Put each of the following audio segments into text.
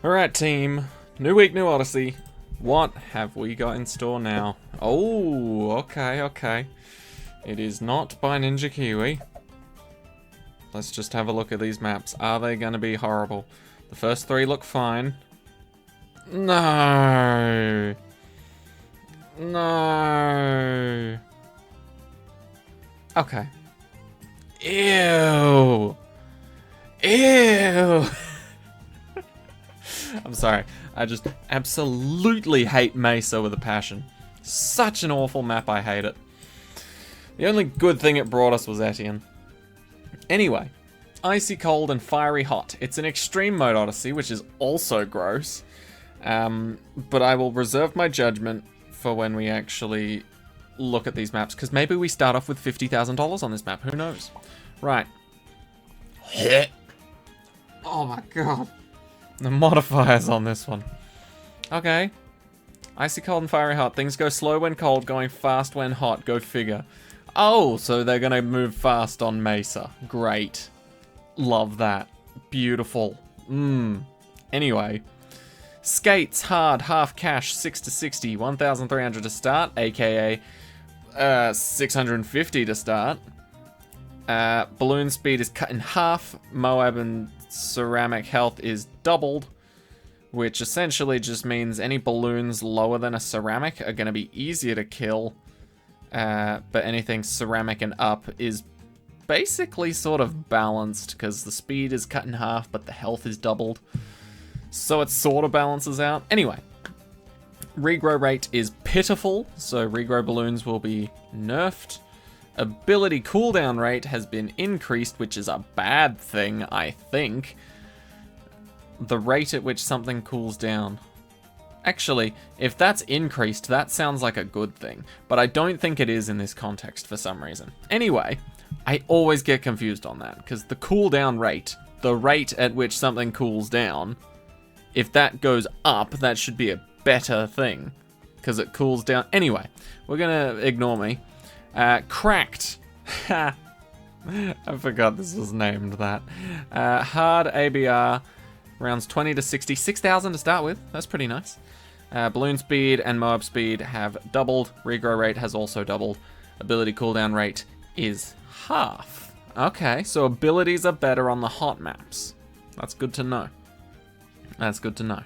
Alright, team. New week, new Odyssey. What have we got in store now? Oh, okay. It is not by Ninja Kiwi. Let's just have a look at these maps. Are they going to be horrible? The first three look fine. No. Okay. Ew. I'm sorry. I just absolutely hate Mesa with a passion. Such an awful map, I hate it. The only good thing it brought us was Etienne. Anyway, Icy Cold and Fiery Hot. It's an extreme mode Odyssey, which is also gross. But I will reserve my judgment for when we actually look at these maps, because maybe we start off with $50,000 on this map. Who knows? Right. Oh my god. The modifiers on this one. Okay. Icy Cold and Fiery Hot. Things go slow when cold, going fast when hot. Go figure. Oh, so they're going to move fast on Mesa. Great. Love that. Beautiful. Anyway. Skates, hard, half cash, 6 to 60, 1,300 to start, aka 650 to start. Balloon speed is cut in half. Moab and ceramic health is doubled, which essentially just means any balloons lower than a ceramic are going to be easier to kill. But anything ceramic and up is basically sort of balanced, because the speed is cut in half, but the health is doubled. So it sort of balances out. Anyway, regrow rate is pitiful, so regrow balloons will be nerfed. Ability cooldown rate has been increased, which is a bad thing, I think. The rate at which something cools down. Actually, if that's increased, that sounds like a good thing, but I don't think it is in this context for some reason. Anyway, I always get confused on that, because the cooldown rate, the rate at which something cools down, if that goes up, that should be a better thing, because it cools down. Anyway, we're gonna ignore me. Cracked. I forgot this was named that. Hard ABR, rounds 20 to 60, 6,000 to start with. That's pretty nice. Balloon speed and Moab speed have doubled. Regrow rate has also doubled. Ability cooldown rate is half. Okay, so abilities are better on the hot maps. That's good to know. That's good to know.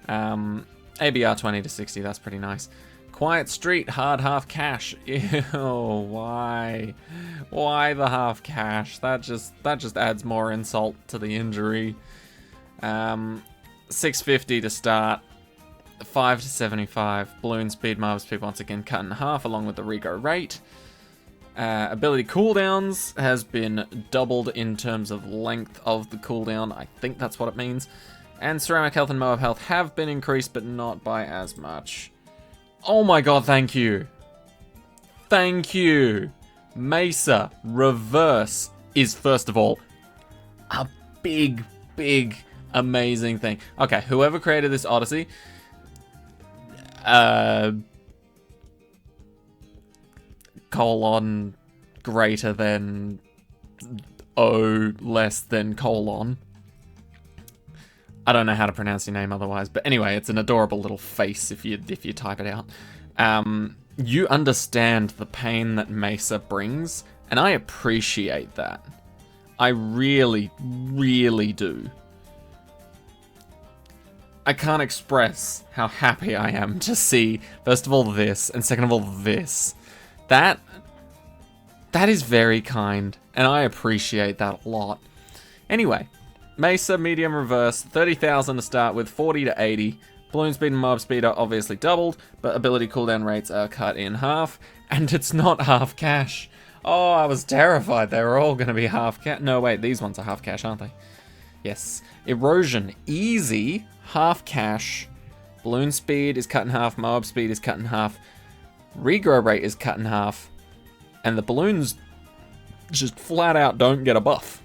ABR 20 to 60, that's pretty nice. Quiet Street, hard half cash. Ew, why? Why the half cash? That just adds more insult to the injury. 650 to start. 5 to 75. Balloon speed, Moab speed once again cut in half along with the regrow rate. Ability cooldowns has been doubled in terms of length of the cooldown. I think that's what it means. And ceramic health and Moab health have been increased, but not by as much. Oh my god, thank you. Thank you. Mesa Reverse is, first of all, a big, amazing thing. Okay, whoever created this Odyssey, colon greater than O less than colon. I don't know how to pronounce your name otherwise, but anyway, it's an adorable little face if you type it out. You understand the pain that Mesa brings, and I appreciate that. I really do. I can't express how happy I am to see, first of all, this, and second of all, this. That is very kind, and I appreciate that a lot. Anyway, Mesa medium reverse, 30,000 to start with, 40 to 80. Balloon speed and Mob speed are obviously doubled, but ability cooldown rates are cut in half, and it's not half cash. Oh, I was terrified they were all going to be half cash. No, wait, these ones are half cash, aren't they? Yes. Erosion, easy, half cash. Balloon speed is cut in half, Moab speed is cut in half, regrow rate is cut in half, and the balloons just flat out don't get a buff.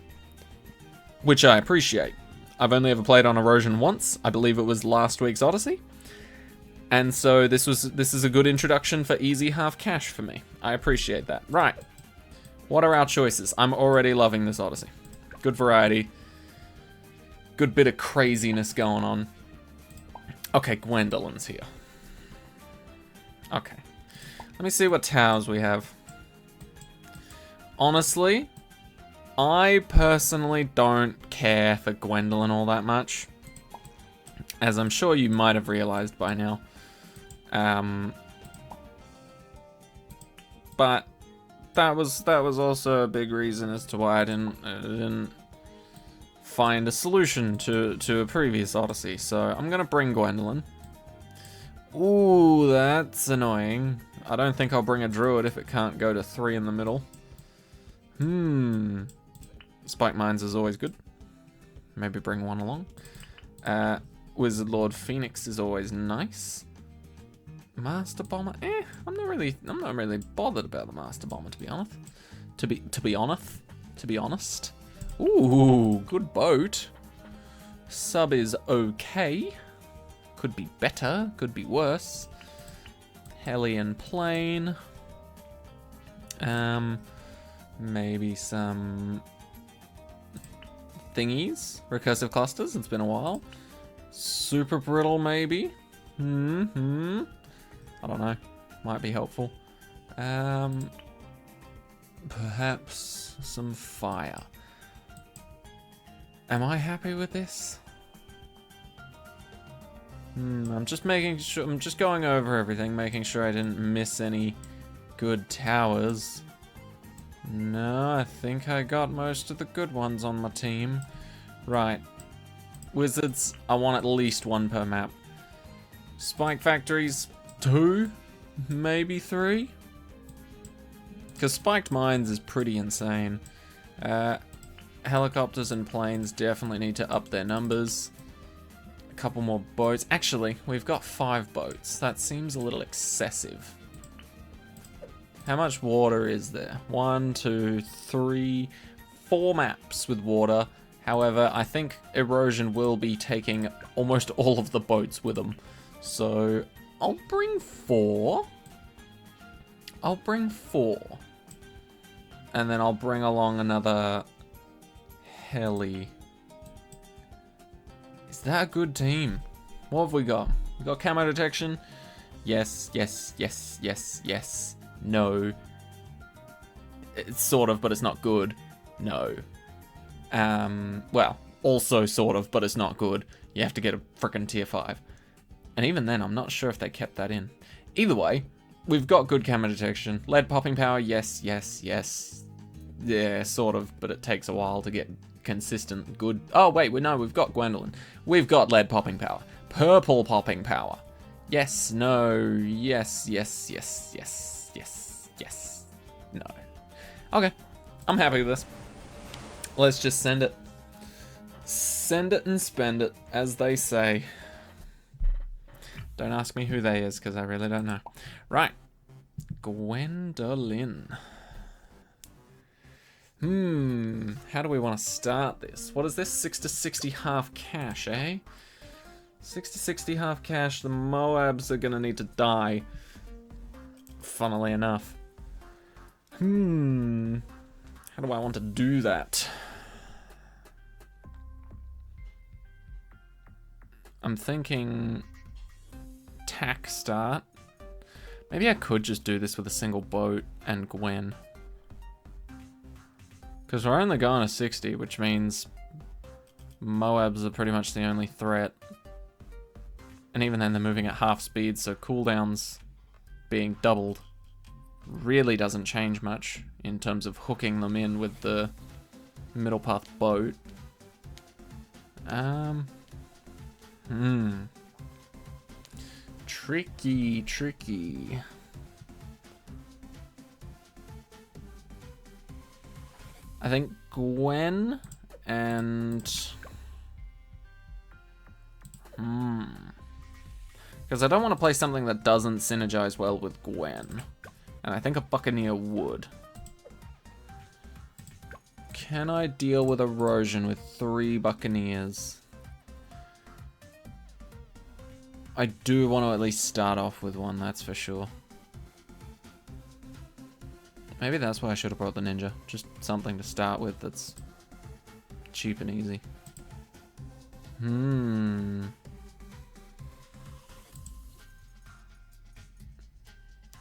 Which I appreciate. I've only ever played on Erosion once. I believe it was last week's Odyssey. And so this is a good introduction for easy half cash for me. I appreciate that. Right. What are our choices? I'm already loving this Odyssey. Good variety. Good bit of craziness going on. Okay, Gwendolyn's here. Okay. Let me see what towers we have. Honestly, I personally don't care for Gwendolyn all that much. As I'm sure you might have realized by now. But that was also a big reason as to why I didn't find a solution to a previous Odyssey. So I'm gonna bring Gwendolyn. Ooh, that's annoying. I don't think I'll bring a druid if it can't go to 3 in the middle. Spike mines is always good. Maybe bring one along. Wizard Lord Phoenix is always nice. Master Bomber, I'm not really bothered about the Master Bomber, to be honest. To be honest. Ooh, good boat. Sub is okay. Could be better, could be worse. Hellion Plane. Maybe some thingies, recursive clusters. It's been a while. Super brittle, maybe. I don't know. Might be helpful. Perhaps some fire. Am I happy with this? I'm just making sure. I'm just going over everything, making sure I didn't miss any good towers. No, I think I got most of the good ones on my team. Right. Wizards, I want at least 1 per map. Spike factories, 2, maybe 3. Because spiked mines is pretty insane. Helicopters and planes definitely need to up their numbers. A couple more boats. Actually, we've got 5 boats. That seems a little excessive. How much water is there? 1, 2, 3, 4 maps with water. However, I think erosion will be taking almost all of the boats with them. So, I'll bring 4. I'll bring 4. And then I'll bring along another heli. Is that a good team? What have we got? We got camo detection. Yes, yes, yes, yes, yes. No. It's sort of, but it's not good. No. Well, also sort of, but it's not good. You have to get a frickin' tier 5. And even then, I'm not sure if they kept that in. Either way, we've got good camo detection. Lead popping power, yes, yes, yes. Yeah, sort of, but it takes a while to get consistent good. Oh, wait, no, we've got Gwendolyn. We've got lead popping power. Purple popping power. Yes, no, yes, yes, yes, yes, yes, yes, no. Okay, I'm happy with this. Let's just send it. Send it and spend it, as they say. Don't ask me who they is, because I really don't know. Right. Gwendolyn. How do we want to start this? What is this? 6 to 60 half cash, eh? 6 to 60 half cash. The Moabs are going to need to die. Funnily enough. How do I want to do that? I'm thinking tack start. Maybe I could just do this with a single boat and Gwen. Because we're only going to 60, which means Moabs are pretty much the only threat. And even then they're moving at half speed, so cooldowns being doubled really doesn't change much in terms of hooking them in with the middle path boat. Tricky, tricky. I think Gwen and... Because I don't want to play something that doesn't synergize well with Gwen. And I think a Buccaneer would. Can I deal with erosion with 3 Buccaneers? I do want to at least start off with one, that's for sure. Maybe that's why I should have brought the ninja. Just something to start with that's cheap and easy.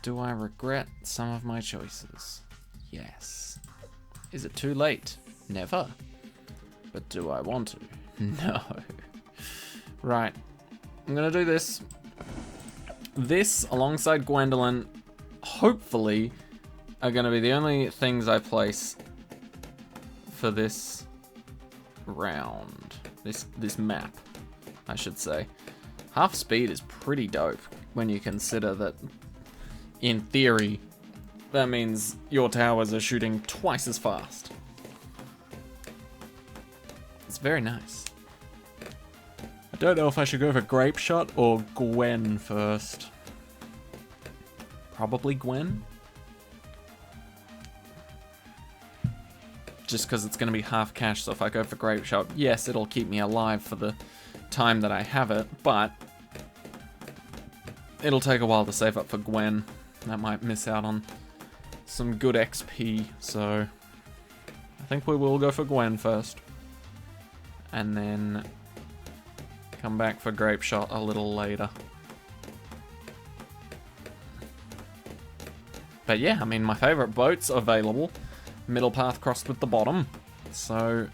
Do I regret some of my choices? Yes. Is it too late? Never. But do I want to? No. Right. I'm gonna do this. This, alongside Gwendolyn, hopefully, are gonna be the only things I place for this round. This map, I should say. Half speed is pretty dope when you consider that, in theory, that means your towers are shooting twice as fast. It's very nice. I don't know if I should go for Grape Shot or Gwen first. Probably Gwen. Just because it's going to be half cash, so if I go for Grape Shot, yes, it'll keep me alive for the time that I have it, but it'll take a while to save up for Gwen. That might miss out on some good XP, so I think we will go for Gwen first. And then come back for Grape Shot a little later. But yeah, I mean, my favorite boat's available. Middle path crossed with the bottom. So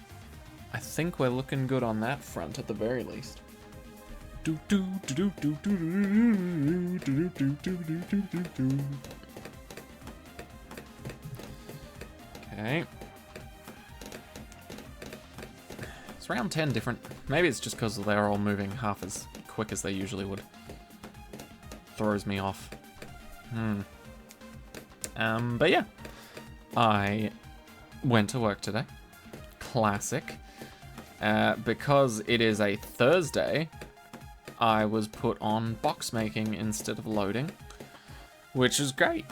I think we're looking good on that front at the very least. Okay. It's round 10 different. Maybe it's just because they're all moving half as quick as they usually would. Throws me off. But yeah. I went to work today. Classic. Because it is a Thursday, I was put on box making instead of loading, which is great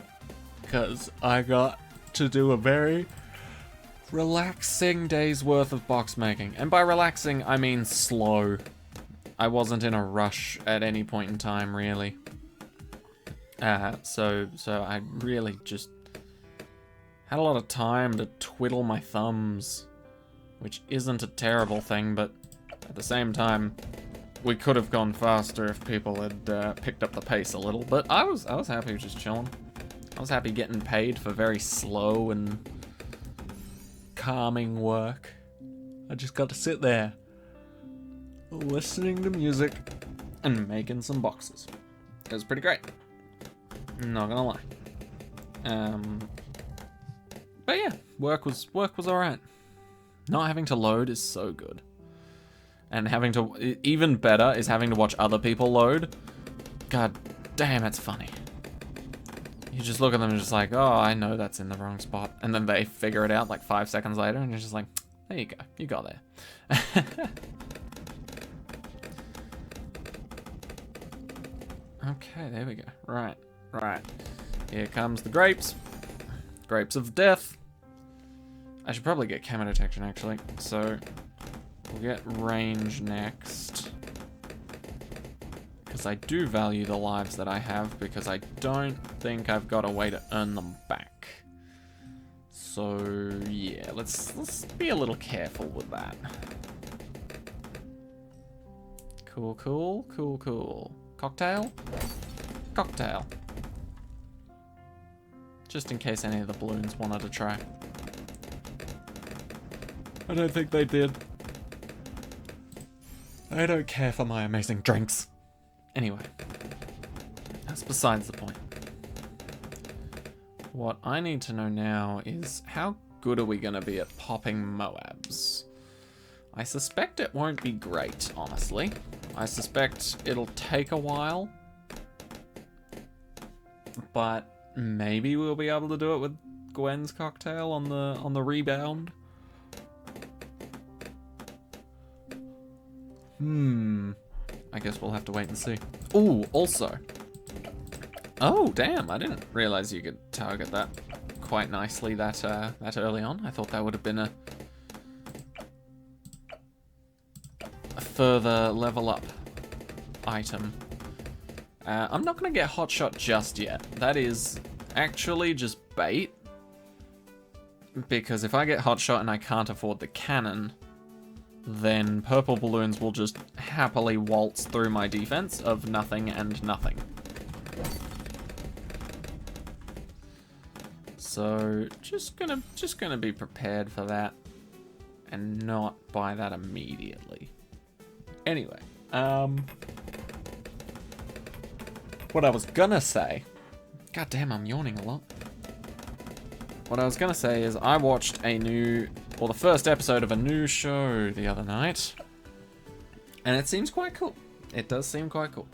because I got to do a very relaxing day's worth of box making. And by relaxing, I mean slow. I wasn't in a rush at any point in time, really. So I really just had a lot of time to twiddle my thumbs, which isn't a terrible thing, but at the same time, we could have gone faster if people had picked up the pace a little. But I was happy just chilling. I was happy getting paid for very slow and calming work. I just got to sit there, listening to music and making some boxes. It was pretty great. Not gonna lie. But yeah, work was alright. Not having to load is so good. And having to, even better, is having to watch other people load. God damn, it's funny. You just look at them and just like, oh, I know that's in the wrong spot. And then they figure it out like 5 seconds later and you're just like, there you go, you got there. Okay, there we go. Right. Here comes the grapes. Grapes of death. I should probably get camo detection, actually. So, we'll get range next. Because I do value the lives that I have, because I don't think I've got a way to earn them back. So, yeah, let's be a little careful with that. Cool. Cocktail? Cocktail. Just in case any of the balloons wanted to try. I don't think they did. I don't care for my amazing drinks. Anyway, that's besides the point. What I need to know now is how good are we going to be at popping Moabs? I suspect it won't be great, honestly. I suspect it'll take a while. But maybe we'll be able to do it with Gwen's cocktail on the rebound. I guess we'll have to wait and see. Ooh, also. Oh, damn, I didn't realize you could target that quite nicely that early on. I thought that would have been a further level up item. I'm not going to get Hotshot just yet. That is actually just bait. Because if I get Hotshot and I can't afford the cannon, then purple balloons will just happily waltz through my defense of nothing and nothing. So just gonna be prepared for that and not buy that immediately. Anyway, what I was gonna say, god damn, I'm yawning a lot. What I was gonna say is I watched the first episode of a new show the other night, and it seems quite cool. It does seem quite cool.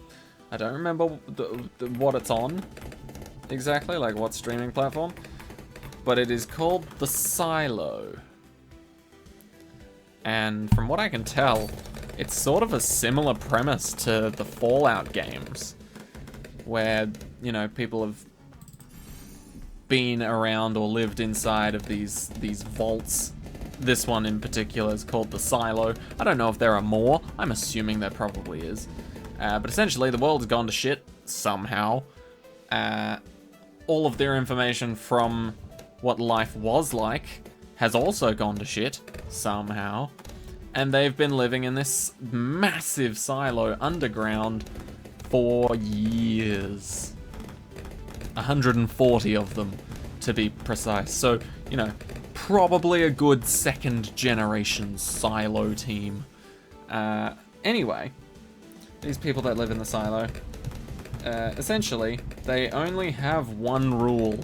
I don't remember what it's on exactly, like what streaming platform, but it is called The Silo. And from what I can tell, it's sort of a similar premise to the Fallout games, where, you know, people have been around or lived inside of these vaults. This one in particular is called The Silo. I don't know if there are more. I'm assuming there probably is. But essentially, the world has gone to shit somehow. All of their information from what life was like has also gone to shit somehow. And they've been living in this massive silo underground for years. 140 of them, to be precise. So, you know, probably a good second generation silo team. Anyway, these people that live in the silo, essentially, they only have one rule.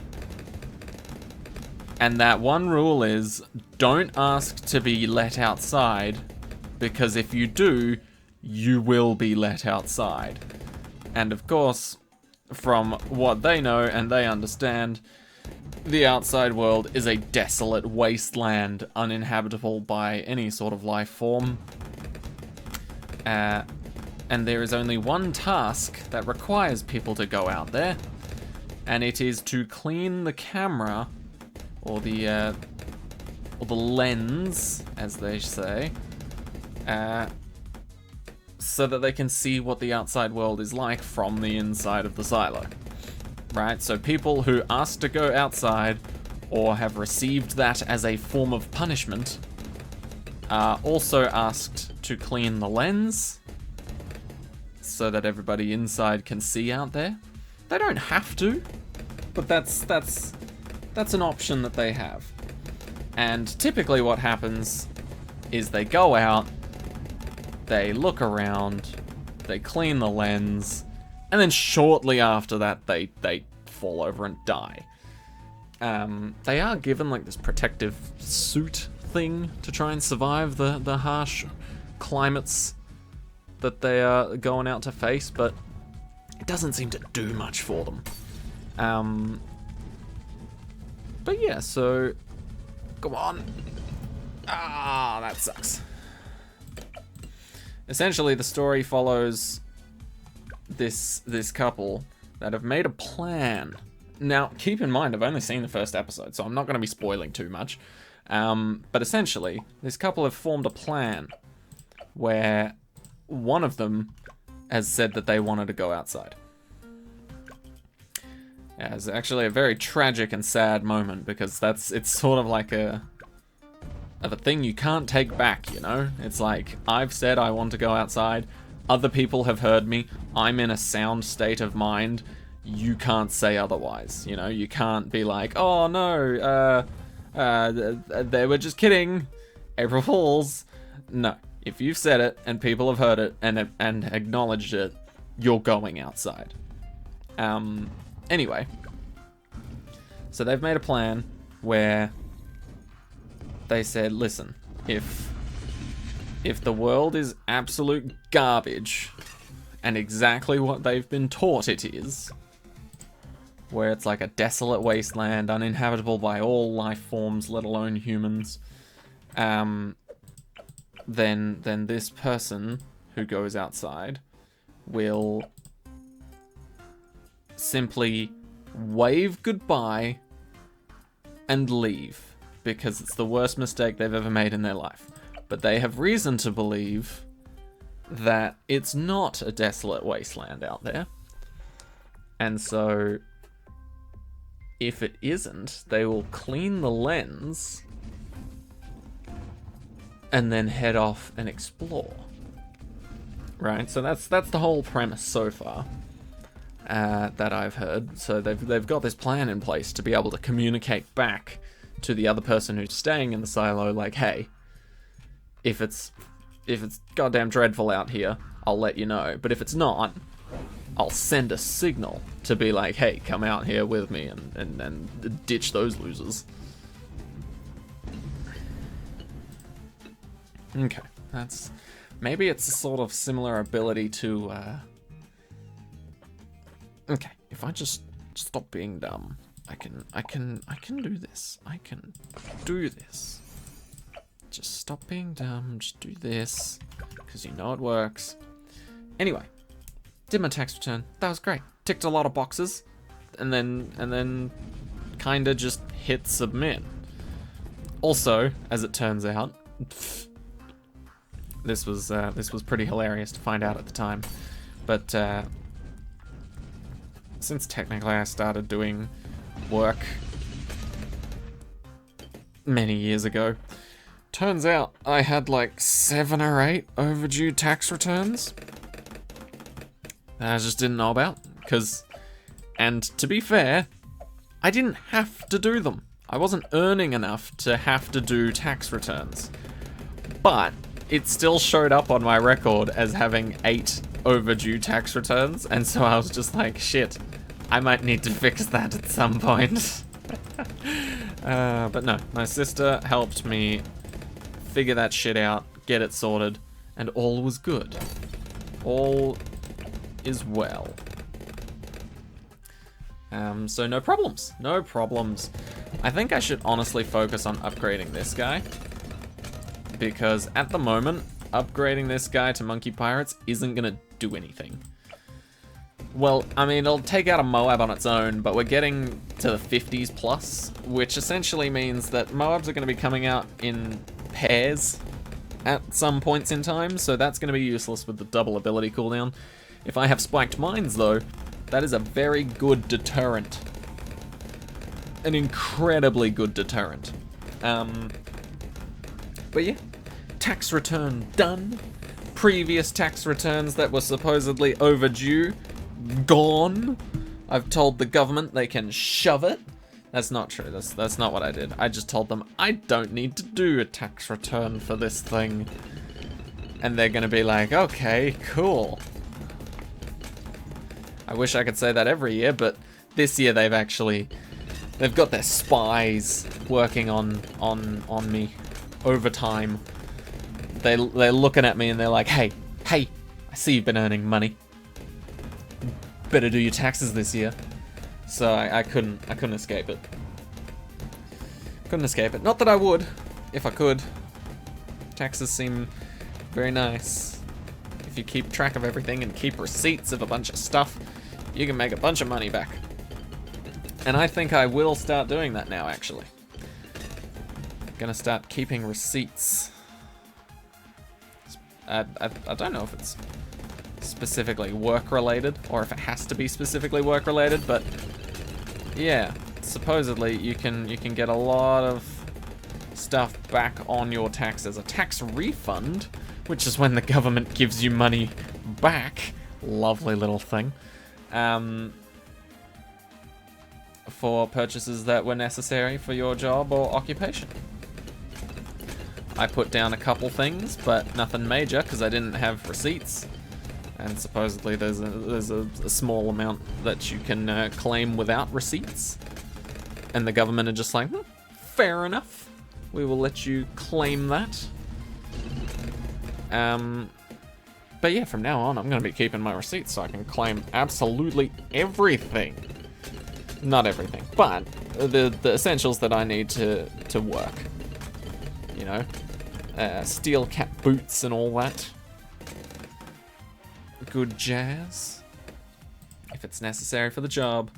And that one rule is, don't ask to be let outside, because if you do, you will be let outside. And of course, from what they know and they understand, the outside world is a desolate wasteland, uninhabitable by any sort of life form. And there is only one task that requires people to go out there, and it is to clean the camera, or the lens, as they say, so that they can see what the outside world is like from the inside of the silo. Right? So people who ask to go outside, or have received that as a form of punishment, are also asked to clean the lens, so that everybody inside can see out there. They don't have to, but that's an option that they have. And typically what happens is they go out, they look around, they clean the lens, and then shortly after that they fall over and die. They are given like this protective suit thing to try and survive the harsh climates that they are going out to face, but it doesn't seem to do much for them. But yeah, so come on. Ah, that sucks. Essentially, the story follows this couple that have made a plan. Now, keep in mind, I've only seen the first episode, so I'm not going to be spoiling too much. But essentially, this couple have formed a plan where one of them has said that they wanted to go outside. Yeah, it's actually a very tragic and sad moment, because it's sort of like a thing you can't take back, you know? It's like, I've said I want to go outside, other people have heard me, I'm in a sound state of mind, you can't say otherwise, you know? You can't be like, oh no, they were just kidding, April Fools. No, if you've said it and people have heard it and acknowledged it, you're going outside. Anyway, so they've made a plan where they said, listen, if the world is absolute garbage and exactly what they've been taught it is, where it's like a desolate wasteland, uninhabitable by all life forms, let alone humans, then this person who goes outside will simply wave goodbye and leave, because it's the worst mistake they've ever made in their life. But they have reason to believe that it's not a desolate wasteland out there. And so, if it isn't, they will clean the lens and then head off and explore. Right? So that's the whole premise so far. that I've heard. So they've got this plan in place to be able to communicate back to the other person who's staying in the silo, like, hey, if it's goddamn dreadful out here, I'll let you know. But if it's not, I'll send a signal to be like, hey, come out here with me and ditch those losers. Okay, that's... Maybe it's a sort of similar ability to... Okay, if I just stop being dumb, I can do this. I can do this. Just stop being dumb, just do this, because you know it works. Anyway, did my tax return. That was great. Ticked a lot of boxes, and then kind of just hit submit. Also, as it turns out, this was pretty hilarious to find out at the time, but since technically I started doing work many years ago, turns out I had like 7 or 8 overdue tax returns that I just didn't know about, and to be fair, I didn't have to do them. I wasn't earning enough to have to do tax returns, but it still showed up on my record as having 8 overdue tax returns, and so I was just like, shit, I might need to fix that at some point. But no, my sister helped me figure that shit out, get it sorted, and all was good. All is well. So no problems, no problems. I think I should honestly focus on upgrading this guy, because at the moment, upgrading this guy to Monkey Pirates isn't gonna do anything. Well, I mean, it'll take out a Moab on its own, but we're getting to the 50s plus, which essentially means that Moabs are gonna be coming out in pairs at some points in time, so that's gonna be useless with the double ability cooldown. If I have spiked mines though, that is a very good deterrent. An incredibly good deterrent. But yeah, tax return done. Previous tax returns that were supposedly overdue, gone. I've told the government they can shove it. That's not true, that's not what I did. I just told them I don't need to do a tax return for this thing. And they're gonna be like, okay, cool. I wish I could say that every year, but this year they've got their spies working on me overtime. They're looking at me and they're like, hey, I see you've been earning money. Better do your taxes this year. So I couldn't escape it. Couldn't escape it. Not that I would, if I could. Taxes seem very nice. If you keep track of everything and keep receipts of a bunch of stuff, you can make a bunch of money back. And I think I will start doing that now, actually. Gonna start keeping receipts. I don't know if it's specifically work-related, or if it has to be specifically work-related, but yeah, supposedly you can get a lot of stuff back on your taxes. A tax refund, which is when the government gives you money back. Lovely little thing. For purchases that were necessary for your job or occupation. I put down a couple things, but nothing major because I didn't have receipts. And supposedly there's a small amount that you can claim without receipts. And the government are just like, fair enough. We will let you claim that. But yeah, from now on, I'm going to be keeping my receipts so I can claim absolutely everything. Not everything, but the essentials that I need to work. You know, steel cap boots and all that. Good jazz. If it's necessary for the job,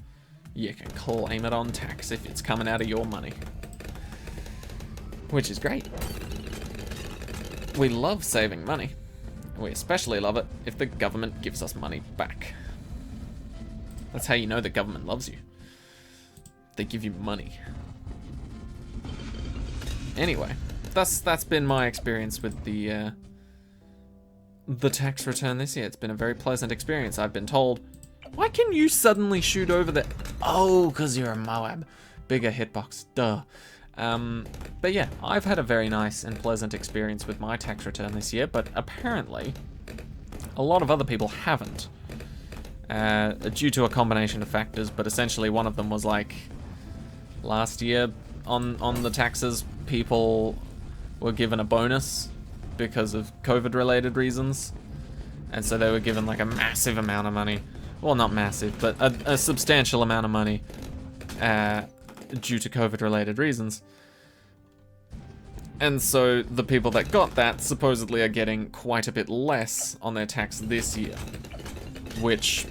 you can claim it on tax if it's coming out of your money. Which is great. We love saving money. We especially love it if the government gives us money back. That's how you know the government loves you. They give you money. Anyway, that's been my experience with the tax return this year. It's been a very pleasant experience. I've been told Why can you suddenly shoot over there? Oh, because you're a Moab. Bigger hitbox, duh. But yeah, I've had a very nice and pleasant experience with my tax return this year, but apparently a lot of other people haven't. Due to a combination of factors, but essentially one of them was like last year on the taxes, people were given a bonus because of COVID-related reasons, and so they were given like a massive amount of money. Well, not massive, but a substantial amount of money due to COVID-related reasons. And so the people that got that supposedly are getting quite a bit less on their tax this year, which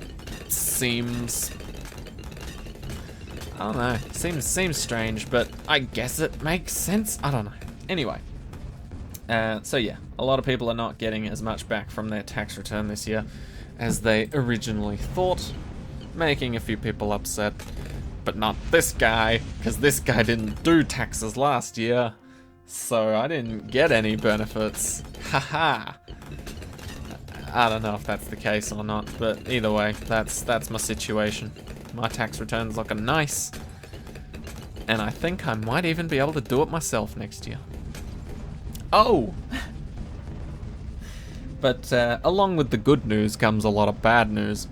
seems, I don't know, seems strange, but I guess it makes sense. I don't know. Anyway, so yeah, a lot of people are not getting as much back from their tax return this year as they originally thought, making a few people upset, but not this guy, because this guy didn't do taxes last year, so I didn't get any benefits. Haha. I don't know if that's the case or not, but either way, that's my situation. My tax return's looking nice, and I think I might even be able to do it myself next year. Oh! But along with the good news comes a lot of bad news.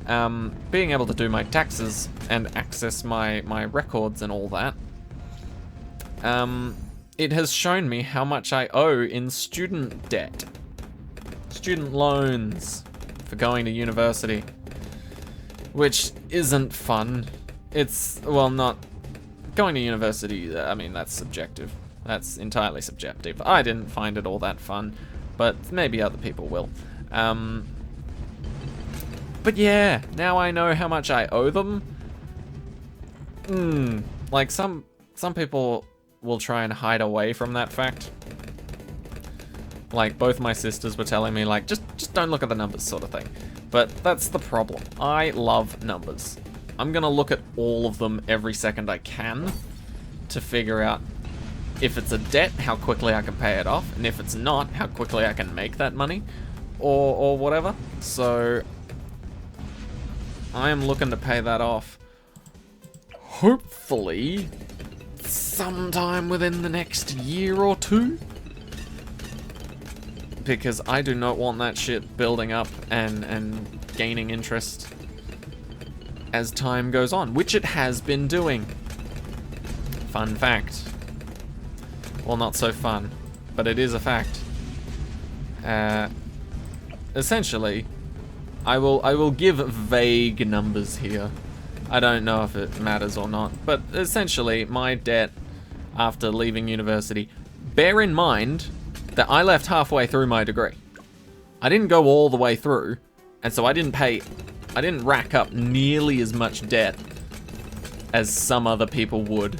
Being able to do my taxes and access my records and all that, it has shown me how much I owe in student debt. Student loans for going to university. Which isn't fun. It's, well, not... Going to university, I mean, that's subjective. That's entirely subjective. I didn't find it all that fun, but maybe other people will. But yeah, now I know how much I owe them. Like some people will try and hide away from that fact. Like both my sisters were telling me, like, just don't look at the numbers sort of thing. But that's the problem. I love numbers. I'm gonna look at all of them every second I can to figure out if it's a debt, how quickly I can pay it off, and if it's not, how quickly I can make that money, or whatever. So I am looking to pay that off, hopefully sometime within the next year or two, because I do not want that shit building up and gaining interest as time goes on, which it has been doing. Fun fact. Well, not so fun, but it is a fact. Essentially, I will give vague numbers here. I don't know if it matters or not, but essentially, my debt after leaving university, bear in mind that I left halfway through my degree. I didn't go all the way through, and so I didn't rack up nearly as much debt as some other people would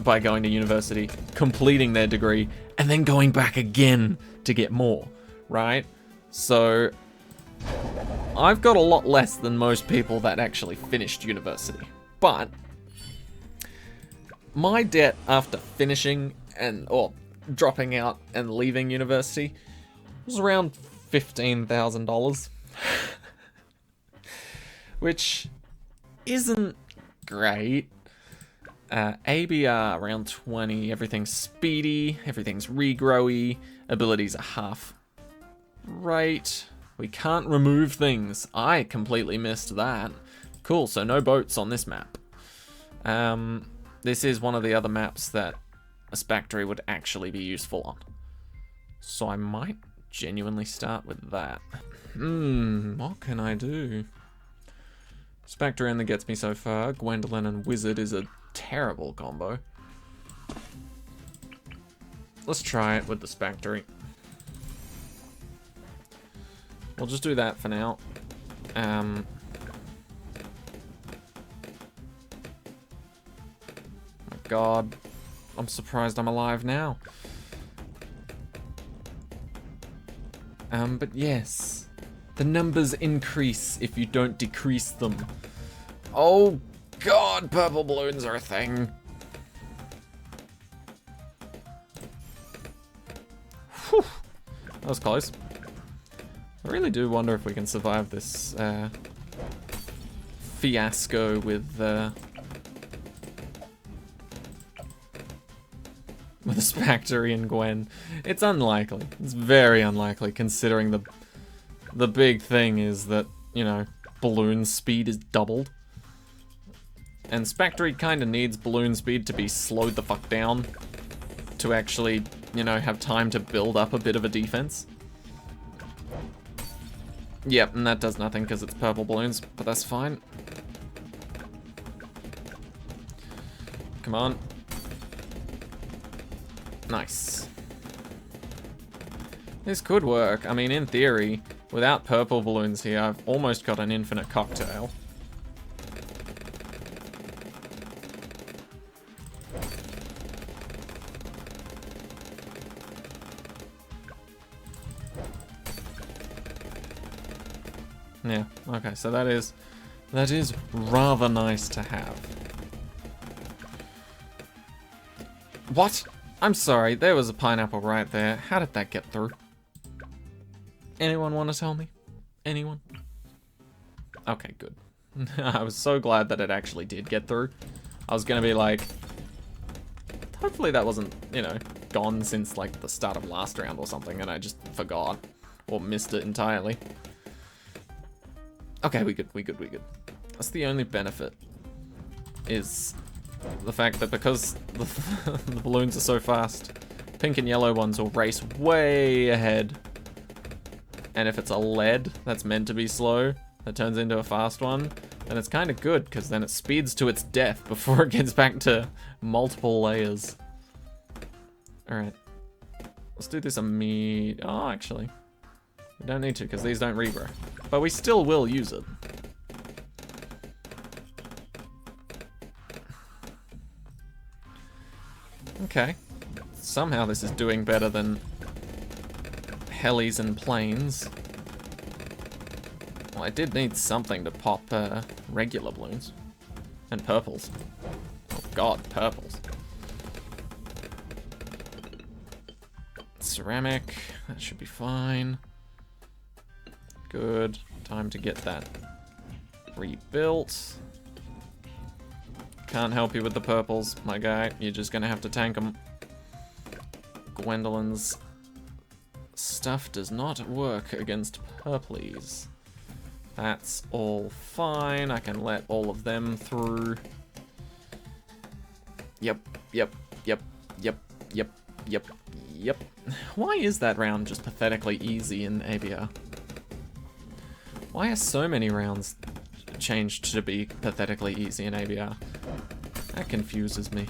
by going to university, completing their degree, and then going back again to get more, right? So I've got a lot less than most people that actually finished university. But my debt after finishing or dropping out and leaving university was around $15,000. Which isn't great. ABR around 20, everything's speedy, everything's regrowy, abilities are half right. We can't remove things. I completely missed that. Cool, so no boats on this map. This is one of the other maps that a Spactory would actually be useful on. So I might genuinely start with that. What can I do? Spactory only gets me so far. Gwendolyn and Wizard is a terrible combo. Let's try it with the Spactory. We'll just do that for now. My God, I'm surprised I'm alive now. But yes, the numbers increase if you don't decrease them. Oh God, purple balloons are a thing. Whew. That was close. I really do wonder if we can survive this fiasco with Spectre and Gwen. It's unlikely. It's very unlikely, considering the big thing is that, you know, balloon speed is doubled. And Spectre kind of needs balloon speed to be slowed the fuck down to actually, you know, have time to build up a bit of a defense. Yep, and that does nothing because it's purple balloons, but that's fine. Come on. Nice. This could work. I mean, in theory, without purple balloons here, I've almost got an infinite cocktail. Yeah, okay, so that is rather nice to have. What? I'm sorry, there was a pineapple right there. How did that get through? Anyone want to tell me? Anyone? Okay, good. I was so glad that it actually did get through. I was gonna be like, hopefully that wasn't, you know, gone since like the start of last round or something and I just forgot or missed it entirely. Okay, we good. That's the only benefit, is the fact that because the balloons are so fast, pink and yellow ones will race way ahead. And if it's a lead that's meant to be slow, that turns into a fast one, then it's kind of good, because then it speeds to its death before it gets back to multiple layers. Alright. Let's do this Oh, actually. We don't need to, because these don't regrow. But we still will use it. Okay. Somehow this is doing better than helis and planes. Well, I did need something to pop regular balloons. And purples. Oh god, purples. Ceramic. That should be fine. Good. Time to get that rebuilt. Can't help you with the purples, my guy. You're just gonna have to tank them. Gwendolyn's stuff does not work against purplies. That's all fine. I can let all of them through. Yep. Why is that round just pathetically easy in ABR? Why are so many rounds changed to be pathetically easy in ABR? That confuses me.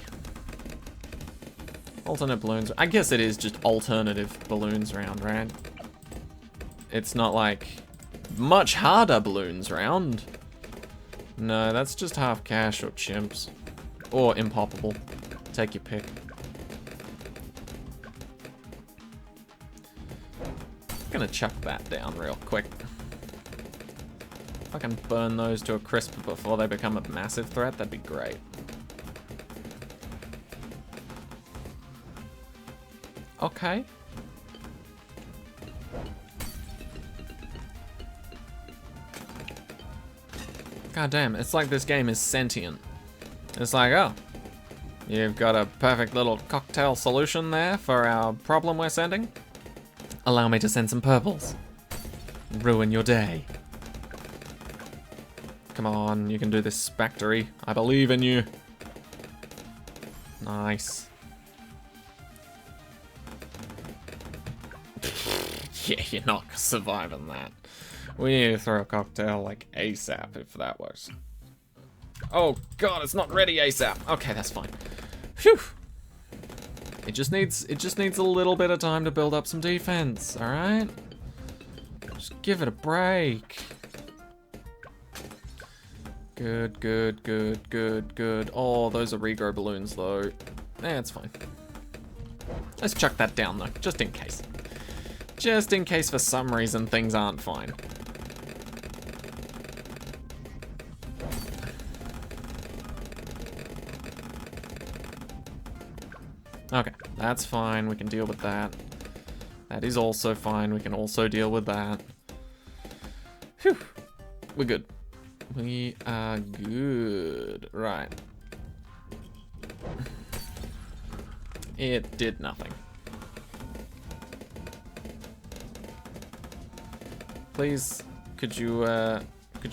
Alternate balloons. I guess it is just alternative balloons round, right? It's not like much harder balloons round. No, that's just half cash or chimps. Or impoppable. Take your pick. I'm gonna chuck that down real quick. If I can burn those to a crisp before they become a massive threat, that'd be great. Okay. God damn, it's like this game is sentient. It's like, oh, you've got a perfect little cocktail solution there for our problem we're sending? Allow me to send some purples. Ruin your day. Come on, you can do this, Spectre. I believe in you. Nice. Yeah, you're not surviving that. We need to throw a cocktail like ASAP if that works. Oh god, it's not ready ASAP. Okay, that's fine. Phew. It just needs a little bit of time to build up some defense, all right? Just give it a break. Good. Oh, those are regrow balloons though. It's fine. Let's chuck that down though, just in case. Just in case for some reason things aren't fine. Okay, that's fine. We can deal with that. That is also fine. We can also deal with that. Whew. We're good. We are good. Right. It did nothing. Please, could you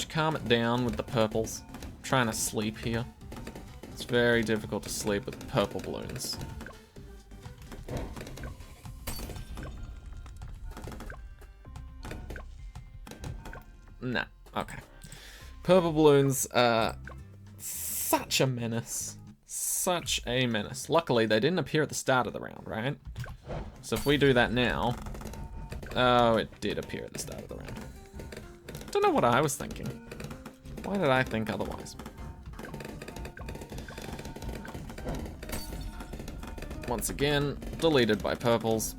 calm it down with the purples? I'm trying to sleep here. It's very difficult to sleep with purple balloons. Nah, okay. Purple balloons are such a menace. Such a menace. Luckily, they didn't appear at the start of the round, right? So if we do that now... Oh, it did appear at the start of the round. Don't know what I was thinking. Why did I think otherwise? Once again, deleted by purples.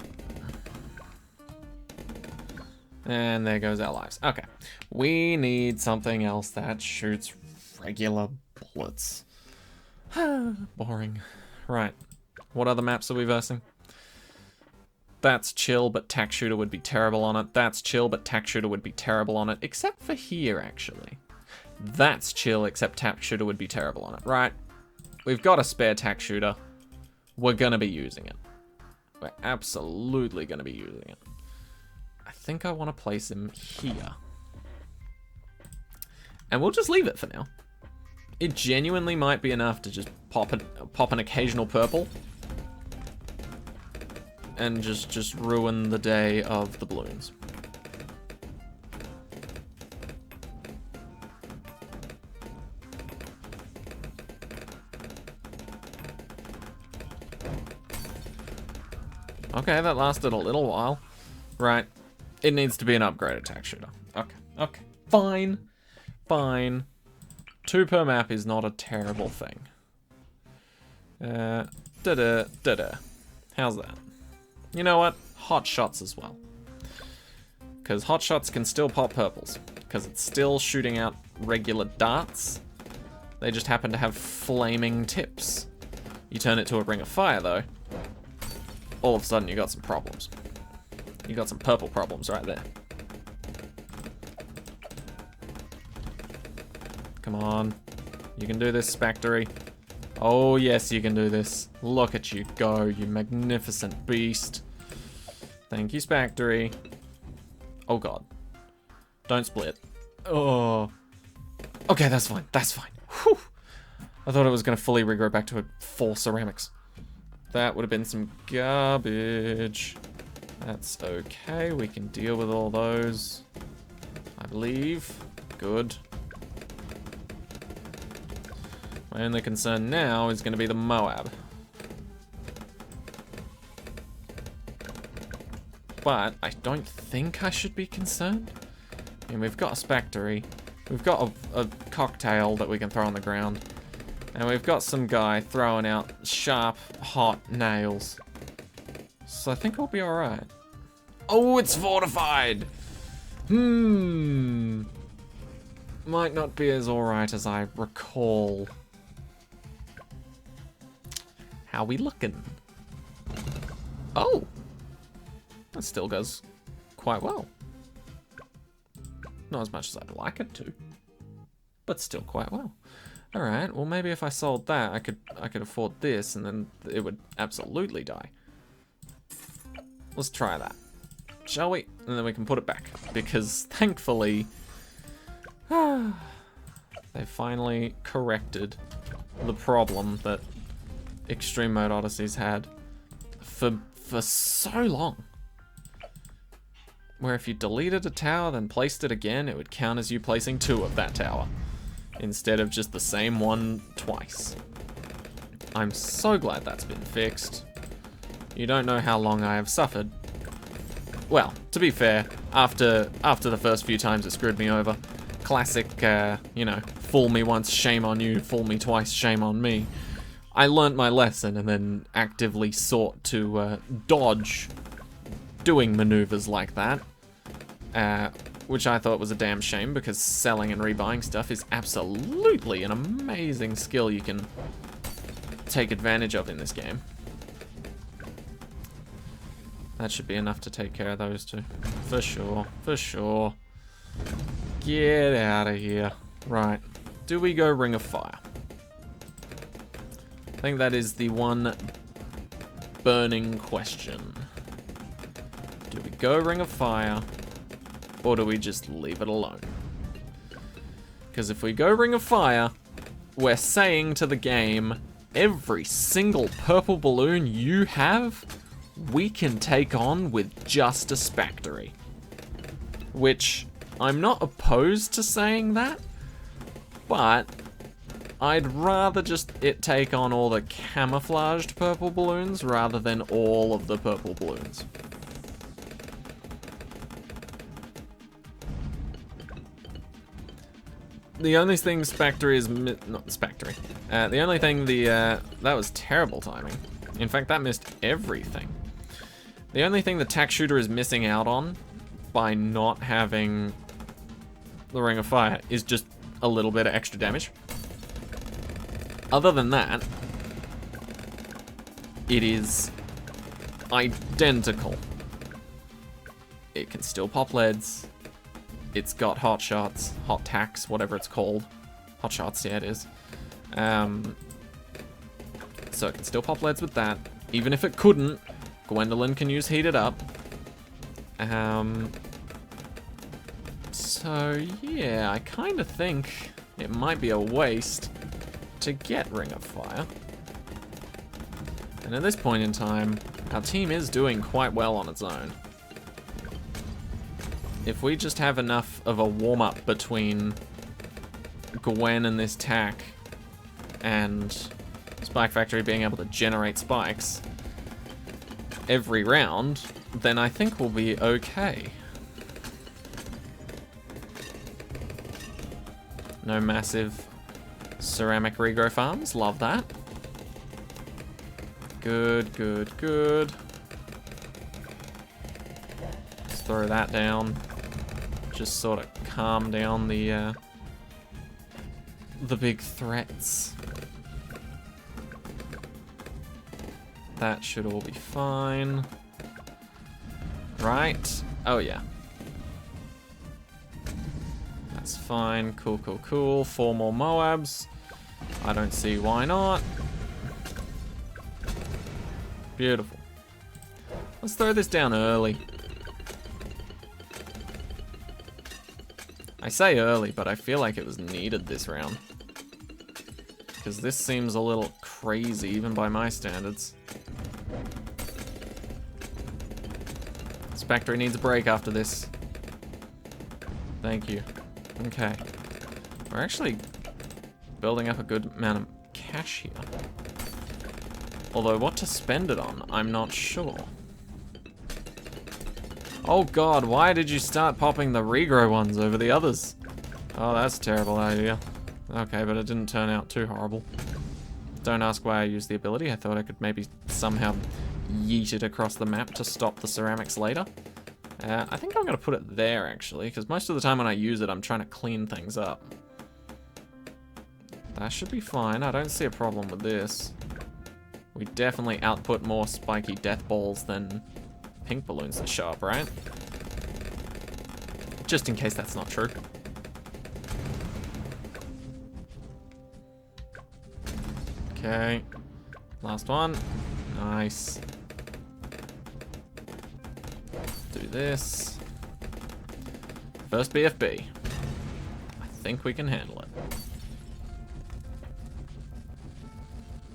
And there goes our lives. Okay. We need something else that shoots regular bullets. Boring. Right. What other maps are we versing? That's chill, but tack shooter would be terrible on it. That's chill, but tack shooter would be terrible on it. Except for here, actually. That's chill, except tack shooter would be terrible on it. Right. We've got a spare tack shooter. We're gonna be using it. We're absolutely gonna be using it. I think I want to place him here. And we'll just leave it for now. It genuinely might be enough to just pop an occasional purple. And just ruin the day of the balloons. Okay, that lasted a little while. Right. It needs to be an upgraded tack shooter. Okay, okay. Fine. Fine. 2 per map is not a terrible thing. Da-da. How's that? You know what? Hot shots as well. Because hot shots can still pop purples. Because it's still shooting out regular darts. They just happen to have flaming tips. You turn it to a ring of fire, though. All of a sudden, you got some problems. You got some purple problems right there. Come on. You can do this, Spectory. Oh, yes, you can do this. Look at you go, you magnificent beast. Thank you, Spectory. Oh, God. Don't split. Oh. Okay, that's fine. That's fine. Whew. I thought it was going to fully regrow back to 4 ceramics. That would have been some garbage. That's okay. We can deal with all those, I believe. Good. My only concern now is going to be the Moab. But I don't think I should be concerned. I mean, we've got a Spectory. We've got a cocktail that we can throw on the ground. And we've got some guy throwing out sharp, hot nails. So I think we'll be alright. Oh, it's fortified! Might not be as alright as I recall. How we looking? Oh! That still goes quite well. Not as much as I'd like it to, but still quite well. Alright, well maybe if I sold that, I could afford this, and then it would absolutely die. Let's try that, shall we? And then we can put it back, because thankfully, they finally corrected the problem that Extreme Mode Odyssey's had for so long. Where if you deleted a tower, then placed it again, it would count as you placing 2 of that tower, instead of just the same one twice. I'm so glad that's been fixed. You don't know how long I have suffered. Well, to be fair, after the first few times it screwed me over, classic, you know, fool me once, shame on you, fool me twice, shame on me. I learnt my lesson and then actively sought to dodge doing maneuvers like that. Which I thought was a damn shame, because selling and rebuying stuff is absolutely an amazing skill you can take advantage of in this game. That should be enough to take care of those two. For sure, for sure. Get out of here. Right. Do we go Ring of Fire? I think that is the one burning question. Do we go Ring of Fire, or do we just leave it alone? Because if we go Ring of Fire, we're saying to the game, every single purple balloon you have, we can take on with just a Spectre. Which, I'm not opposed to saying that, but I'd rather just it take on all the camouflaged purple balloons rather than all of the purple balloons. The only thing Spectre is not Spectre. The only thing that was terrible timing. In fact, that missed everything. The only thing the tack shooter is missing out on by not having the Ring of Fire is just a little bit of extra damage. Other than that, it is identical. It can still pop leads. It's got hot shots, hot tacks, whatever it's called. Hot shots, yeah, it is. So it can still pop leads with that. Even if it couldn't, Gwendolyn can use Heat It Up. So yeah, I kind of think it might be a waste to get Ring of Fire. And at this point in time, our team is doing quite well on its own. If we just have enough of a warm-up between Gwen and this tack and Spike Factory being able to generate spikes every round, then I think we'll be okay. No massive ceramic regrow farms, love that. Good, good, good. Let's throw that down. Just sort of calm down the big threats. That should all be fine. Right? Oh yeah. That's fine. Cool, cool, cool. 4 more Moabs. I don't see why not. Beautiful. Let's throw this down early. I say early, but I feel like it was needed this round. Because this seems a little crazy, even by my standards. Spectre needs a break after this. Thank you. Okay. We're actually building up a good amount of cash here. Although what to spend it on, I'm not sure. Oh god, why did you start popping the regrow ones over the others? Oh, that's a terrible idea. Okay, but it didn't turn out too horrible. Don't ask why I used the ability. I thought I could maybe somehow yeet it across the map to stop the ceramics later. I think I'm going to put it there, actually, because most of the time when I use it, I'm trying to clean things up. That should be fine. I don't see a problem with this. We definitely output more spiky death balls than pink balloons that show up, right? Just in case that's not true. Okay. Last one. Nice. Do this. First BFB. I think we can handle it.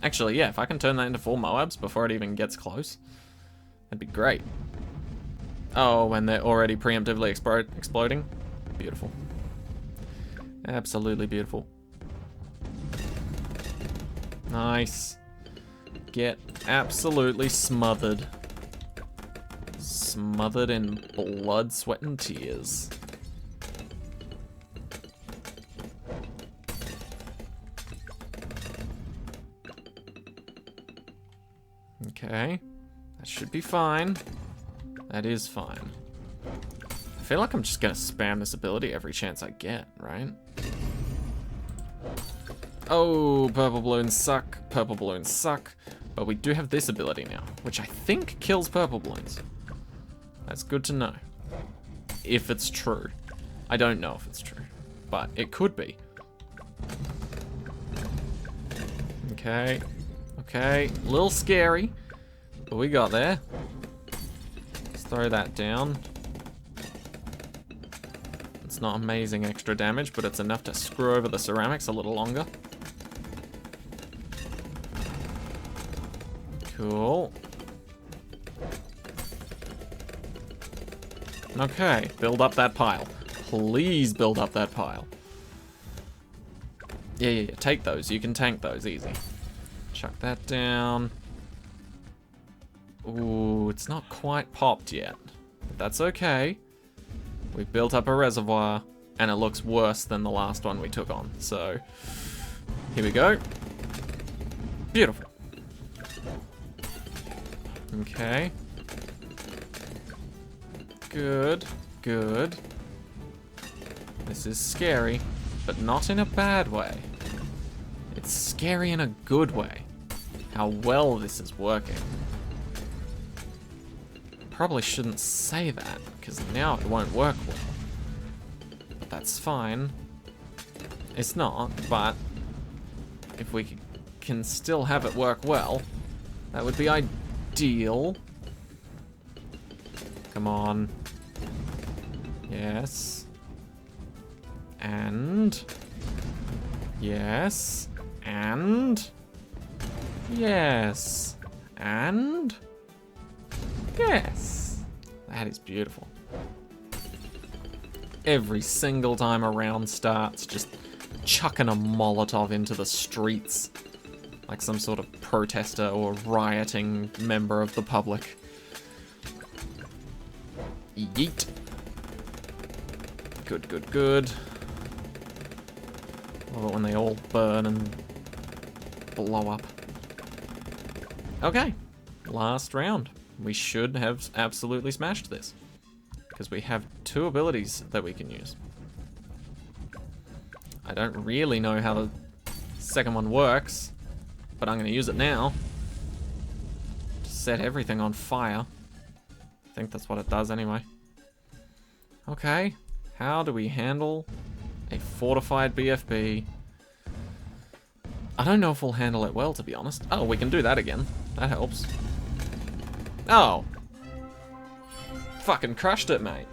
Actually, yeah, if I can turn that into 4 Moabs before it even gets close, that'd be great. Oh, and they're already preemptively exploding? Beautiful. Absolutely beautiful. Nice. Get absolutely smothered. Smothered in blood, sweat, and tears. Okay. That should be fine. That is fine. I feel like I'm just gonna spam this ability every chance I get, right? Oh, purple balloons suck. Purple balloons suck. But we do have this ability now, which I think kills purple balloons. That's good to know. If it's true. I don't know if it's true, but it could be. Okay. Okay. A little scary, but we got there. Let's throw that down. It's not amazing extra damage, but it's enough to screw over the ceramics a little longer. Cool. Okay, build up that pile. Please build up that pile. Yeah. Take those. You can tank those easy. Chuck that down. Ooh, it's not quite popped yet. But that's okay. We've built up a reservoir, and it looks worse than the last one we took on. So, here we go. Beautiful. Okay. Good. Good. This is scary, but not in a bad way. It's scary in a good way. How well this is working. Probably shouldn't say that, because now it won't work well. But that's fine. It's not, but if we can still have it work well, that would be ideal. Come on. Yes. And... yes. And... yes. And... yes. That is beautiful. Every single time a round starts, just chucking a Molotov into the streets. Like some sort of protester or rioting member of the public. Yeet. Good, good, good. Love it when they all burn and blow up. Okay, last round. We should have absolutely smashed this. Because we have 2 abilities that we can use. I don't really know how the second one works, but I'm going to use it now. To set everything on fire. I think that's what it does anyway. Okay, how do we handle a fortified BFB? I don't know if we'll handle it well, to be honest. Oh, we can do that again. That helps. Oh. Fucking crushed it, mate.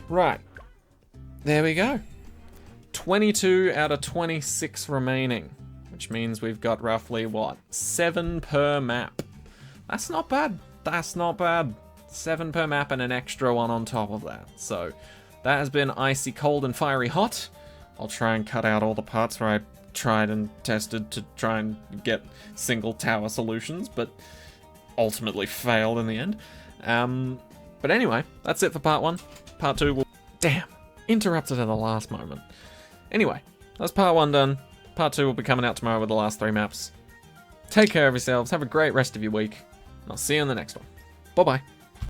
Right. There we go. 22 out of 26 remaining. Which means we've got roughly, what? 7 per map. That's not bad. That's not bad. 7 per map and an extra one on top of that. So, that has been Icy Cold and Fiery Hot. I'll try and cut out all the parts where I tried and tested to try and get single tower solutions, but ultimately failed in the end. But anyway, that's it for part 1. Part 2 will... damn! Interrupted at the last moment. Anyway, that's part 1 done. Part 2 will be coming out tomorrow with the last 3 maps. Take care of yourselves, have a great rest of your week, and I'll see you in the next one. Bye-bye.